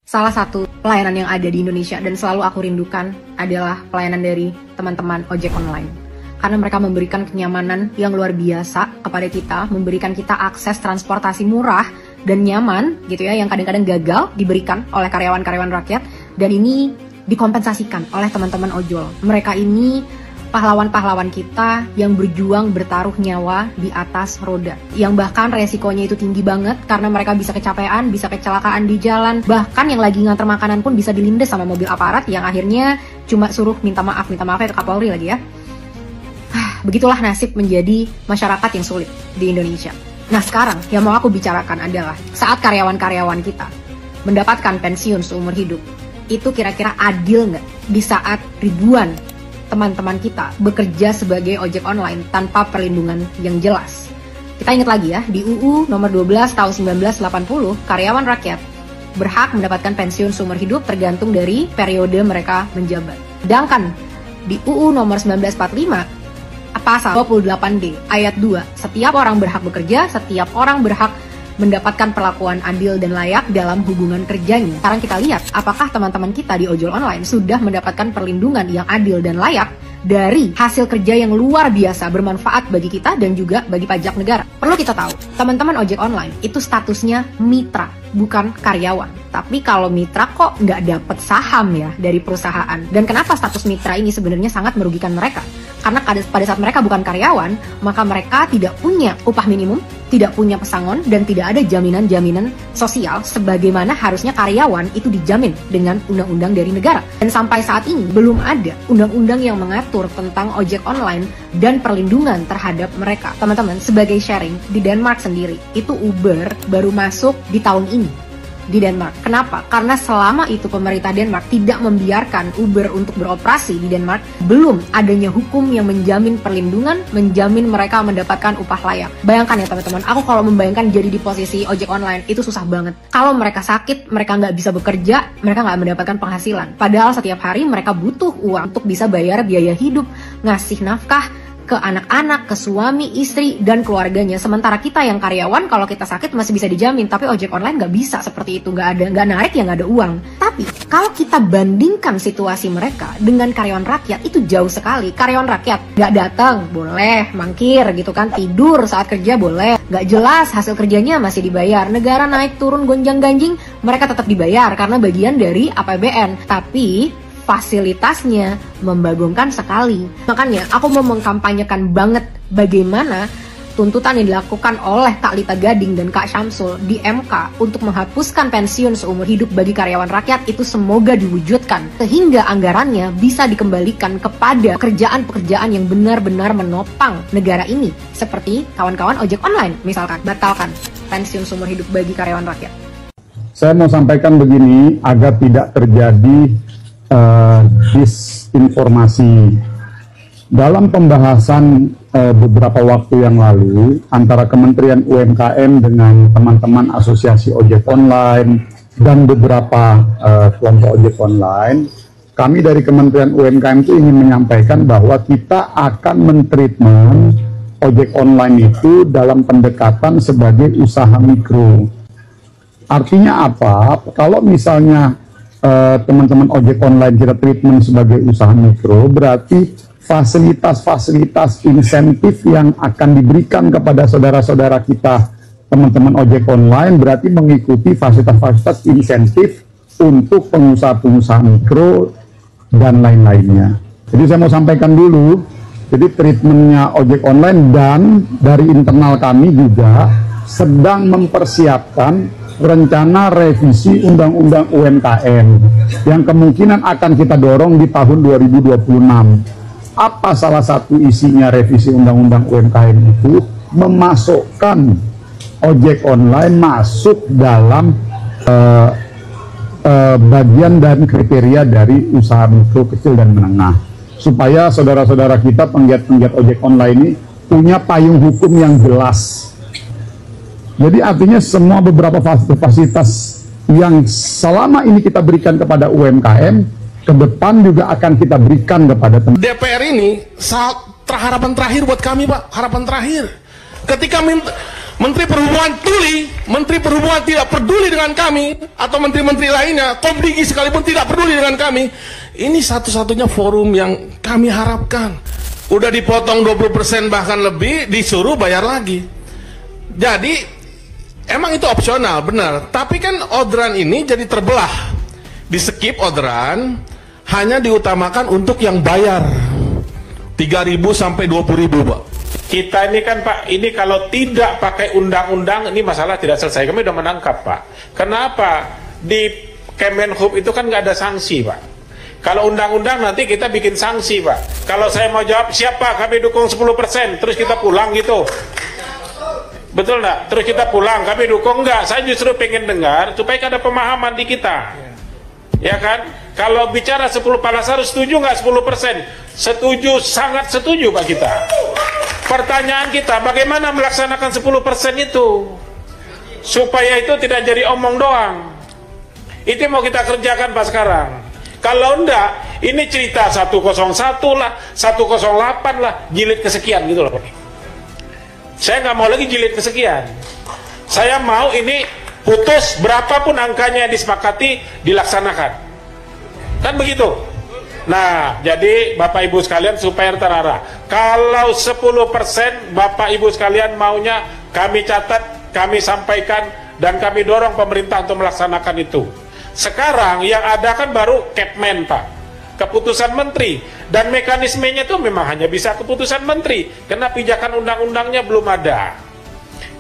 Salah satu pelayanan yang ada di Indonesia dan selalu aku rindukan adalah pelayanan dari teman-teman ojek online. Karena mereka memberikan kenyamanan yang luar biasa kepada kita, memberikan kita akses transportasi murah dan nyaman gitu ya, yang kadang-kadang gagal diberikan oleh karyawan-karyawan rakyat, dan ini dikompensasikan oleh teman-teman ojol. Mereka ini pahlawan-pahlawan kita yang berjuang bertaruh nyawa di atas roda, yang bahkan resikonya itu tinggi banget karena mereka bisa kecapean, bisa kecelakaan di jalan, bahkan yang lagi nganter makanan pun bisa dilindas sama mobil aparat yang akhirnya cuma suruh minta maaf ya ke Kapolri lagi ya. Begitulah nasib menjadi masyarakat yang sulit di Indonesia. Nah sekarang yang mau aku bicarakan adalah saat karyawan-karyawan kita mendapatkan pensiun seumur hidup, itu kira-kira adil nggak di saat ribuan teman-teman kita bekerja sebagai ojek online tanpa perlindungan yang jelas. Kita ingat lagi ya, di UU nomor 12 tahun 1980, karyawan rakyat berhak mendapatkan pensiun seumur hidup tergantung dari periode mereka menjabat. Sedangkan di UU nomor 1945, pasal 28D ayat 2, setiap orang berhak bekerja, setiap orang berhak mendapatkan perlakuan adil dan layak dalam hubungan kerjanya. Sekarang kita lihat apakah teman-teman kita di ojol online sudah mendapatkan perlindungan yang adil dan layak dari hasil kerja yang luar biasa bermanfaat bagi kita dan juga bagi pajak negara. Perlu kita tahu, teman-teman ojek online itu statusnya mitra, bukan karyawan. Tapi kalau mitra kok nggak dapat saham ya dari perusahaan. Dan kenapa status mitra ini sebenarnya sangat merugikan mereka? Karena pada saat mereka bukan karyawan, maka mereka tidak punya upah minimum, tidak punya pesangon, dan tidak ada jaminan-jaminan sosial sebagaimana harusnya karyawan itu dijamin dengan undang-undang dari negara. Dan sampai saat ini belum ada undang-undang yang mengatur tentang ojek online dan perlindungan terhadap mereka. Teman-teman, sebagai sharing, di Denmark sendiri, itu Uber baru masuk di tahun ini di Denmark. Kenapa? Karena selama itu pemerintah Denmark tidak membiarkan Uber untuk beroperasi di Denmark, belum adanya hukum yang menjamin perlindungan, menjamin mereka mendapatkan upah layak. Bayangkan ya teman-teman, aku kalau membayangkan jadi di posisi ojek online, itu susah banget. Kalau mereka sakit, mereka nggak bisa bekerja, mereka nggak mendapatkan penghasilan. Padahal setiap hari mereka butuh uang untuk bisa bayar biaya hidup, ngasih nafkah ke anak-anak, ke suami, istri, dan keluarganya. Sementara kita yang karyawan, kalau kita sakit masih bisa dijamin, tapi ojek online nggak bisa seperti itu, nggak narik ya nggak ada uang. Tapi kalau kita bandingkan situasi mereka dengan karyawan rakyat, itu jauh sekali. Karyawan rakyat nggak datang, boleh mangkir gitu kan, tidur saat kerja boleh, nggak jelas hasil kerjanya masih dibayar. Negara naik turun gonjang ganjing, mereka tetap dibayar karena bagian dari APBN. Tapi fasilitasnya membagongkan sekali. Makanya aku mau mengkampanyekan banget bagaimana tuntutan yang dilakukan oleh Kak Lita Gading dan Kak Syamsul di MK untuk menghapuskan pensiun seumur hidup bagi karyawan rakyat itu semoga diwujudkan. Sehingga anggarannya bisa dikembalikan kepada pekerjaan-pekerjaan yang benar-benar menopang negara ini. Seperti kawan-kawan ojek online misalkan, batalkan pensiun seumur hidup bagi karyawan rakyat. Saya mau sampaikan begini agar tidak terjadi disinformasi. Dalam pembahasan beberapa waktu yang lalu antara Kementerian UMKM dengan teman-teman asosiasi ojek online dan beberapa kelompok ojek online, kami dari Kementerian UMKM itu ingin menyampaikan bahwa kita akan mentreatment ojek online itu dalam pendekatan sebagai usaha mikro. Artinya apa? Kalau misalnya teman-teman ojek online kita treatment sebagai usaha mikro, berarti fasilitas-fasilitas insentif yang akan diberikan kepada saudara-saudara kita teman-teman ojek online berarti mengikuti fasilitas-fasilitas insentif untuk pengusaha-pengusaha mikro dan lain-lainnya. Jadi saya mau sampaikan dulu, jadi treatmentnya ojek online dan dari internal kami juga sedang mempersiapkan rencana revisi Undang-Undang UMKM yang kemungkinan akan kita dorong di tahun 2026. Apa salah satu isinya revisi Undang-Undang UMKM itu? Memasukkan ojek online masuk dalam bagian dan kriteria dari usaha mikro, kecil, dan menengah. Supaya saudara-saudara kita penggiat-penggiat ojek online ini punya payung hukum yang jelas. Jadi artinya semua beberapa fasilitas yang selama ini kita berikan kepada UMKM, ke depan juga akan kita berikan kepada teman. DPR ini harapan terakhir buat kami, Pak. Harapan terakhir. Ketika Menteri Perhubungan tuli, Menteri Perhubungan tidak peduli dengan kami, atau menteri-menteri lainnya, Komdigi sekalipun tidak peduli dengan kami. Ini satu-satunya forum yang kami harapkan. Udah dipotong 20% bahkan lebih, disuruh bayar lagi. Jadi emang itu opsional, benar. Tapi kan orderan ini jadi terbelah. Di skip orderan, hanya diutamakan untuk yang bayar 3.000 sampai 20.000, Pak. Kita ini kan Pak, ini kalau tidak pakai undang-undang, ini masalah tidak selesai. Kami sudah menangkap Pak. Kenapa? Di Kemenhub itu kan nggak ada sanksi Pak. Kalau undang-undang nanti kita bikin sanksi Pak. Kalau saya mau jawab, siapa kami dukung 10%, terus kita pulang gitu. Betul nggak? Terus kita pulang, kami dukung nggak? Saya justru pengen dengar supaya ada pemahaman di kita. Ya kan? Kalau bicara 10 Palasar, setuju nggak 10%? Setuju, sangat setuju Pak kita. Pertanyaan kita, bagaimana melaksanakan 10% itu? Supaya itu tidak jadi omong doang. Itu mau kita kerjakan Pak sekarang. Kalau enggak, ini cerita 101 lah, 108 lah, jilid kesekian gitu loh Pak. Saya nggak mau lagi jilid kesekian. Saya mau ini putus, berapapun angkanya disepakati, dilaksanakan. Kan begitu? Nah, jadi Bapak Ibu sekalian supaya terarah. Kalau 10% Bapak Ibu sekalian maunya, kami catat, kami sampaikan, dan kami dorong pemerintah untuk melaksanakan itu. Sekarang yang ada kan baru Kepmen Pak, keputusan menteri. Dan mekanismenya itu memang hanya bisa keputusan menteri, karena pijakan undang-undangnya belum ada.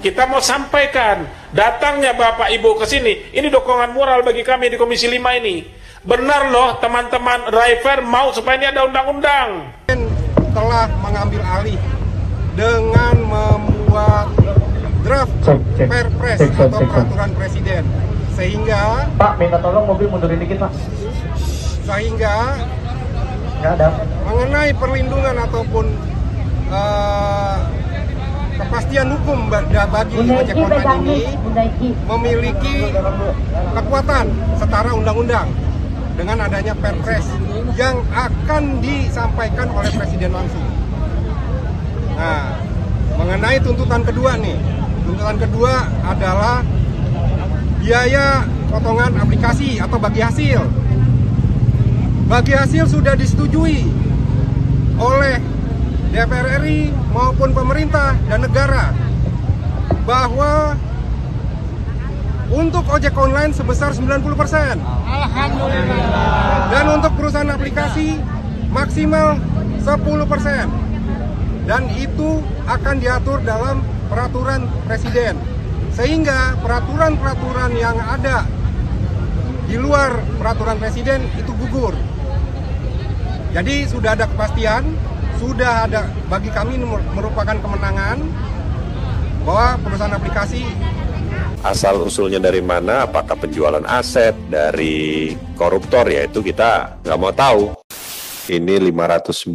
Kita mau sampaikan, datangnya Bapak Ibu ke sini, ini dukungan moral bagi kami di Komisi 5 ini. Benar loh teman-teman driver mau supaya ini ada undang-undang. Telah mengambil alih dengan membuat draft Perpres atau peraturan presiden. Sehingga Pak, minta tolong mobil mundurin dikit Pak. Sehingga nggak ada. Mengenai perlindungan ataupun kepastian hukum bagi ojek online ini memiliki kekuatan setara undang-undang dengan adanya Perpres yang akan disampaikan oleh Presiden langsung. Nah, mengenai tuntutan kedua nih, tuntutan kedua adalah biaya potongan aplikasi atau bagi hasil. Bagi hasil sudah disetujui oleh DPR RI maupun pemerintah dan negara bahwa untuk ojek online sebesar 90%. Alhamdulillah. Dan untuk perusahaan aplikasi maksimal 10%. Dan itu akan diatur dalam peraturan presiden. Sehingga peraturan-peraturan yang ada di luar peraturan presiden itu gugur. Jadi sudah ada kepastian, sudah ada, bagi kami merupakan kemenangan bahwa perusahaan aplikasi. Asal usulnya dari mana, apakah penjualan aset dari koruptor, ya itu kita nggak mau tahu. Ini 509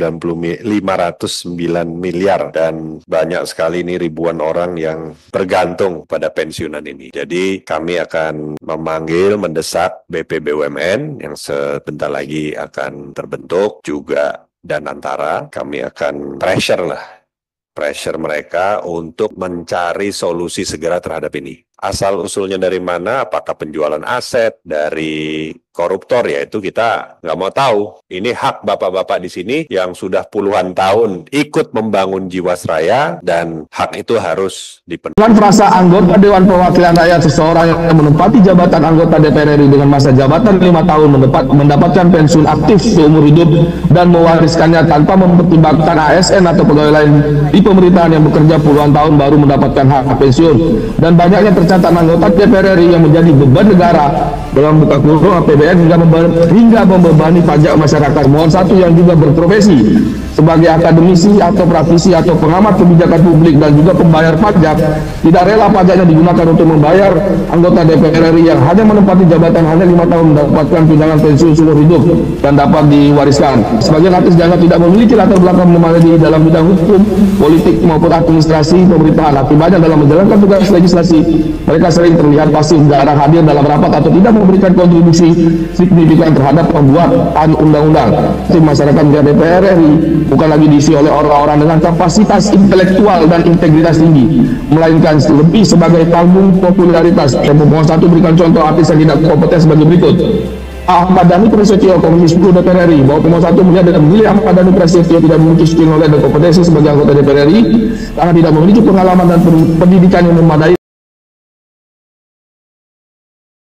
miliar dan banyak sekali ini ribuan orang yang bergantung pada pensiunan ini. Jadi kami akan memanggil, mendesak BPBUMN yang sebentar lagi akan terbentuk juga, dan antara kami akan pressure mereka untuk mencari solusi segera terhadap ini. Asal usulnya dari mana, apakah penjualan aset dari koruptor, ya itu kita nggak mau tahu. Ini hak bapak-bapak di sini yang sudah puluhan tahun ikut membangun Jiwasraya, dan hak itu harus dipenuhi. Dengan frasa anggota Dewan Perwakilan Rakyat seseorang yang menempati jabatan anggota DPR RI dengan masa jabatan 5 tahun mendapatkan pensiun aktif seumur hidup dan mewariskannya tanpa mempertimbangkan ASN atau pegawai lain di pemerintahan yang bekerja puluhan tahun baru mendapatkan hak pensiun. Dan banyaknya tercatat anggota DPR RI yang menjadi beban negara dalam buka kurung APBN hingga membebani pajak masyarakat. Mohon satu yang juga berprofesi sebagai akademisi atau praktisi atau pengamat kebijakan publik dan juga pembayar pajak, tidak rela pajaknya digunakan untuk membayar anggota DPR RI yang hanya menempati jabatan hanya 5 tahun mendapatkan tunjangan pensiun seumur hidup dan dapat diwariskan. Sebagian artis dianggap tidak memiliki latar belakang memadai dalam bidang hukum, politik maupun administrasi pemerintahan. Akibatnya dalam menjalankan tugas legislasi, mereka sering terlihat pasif, jarang hadir dalam rapat atau tidak memberikan kontribusi signifikan terhadap pembuatan undang-undang. Tim masyarakat DPR RI bukan lagi diisi oleh orang-orang dengan kapasitas intelektual dan integritas tinggi, melainkan lebih sebagai panggung popularitas. Pemohon 1 berikan contoh artis yang tidak kompeten sebagai berikut. Ahmad Dhani Prasetyo, Komisi 10 DPR RI, bahwa pemohon 1 melihat dan menilai Ahmad Dhani Prasetyo tidak memiliki skill, knowledge dan kompetensi sebagai anggota DPR RI karena tidak memiliki pengalaman dan pendidikan yang memadai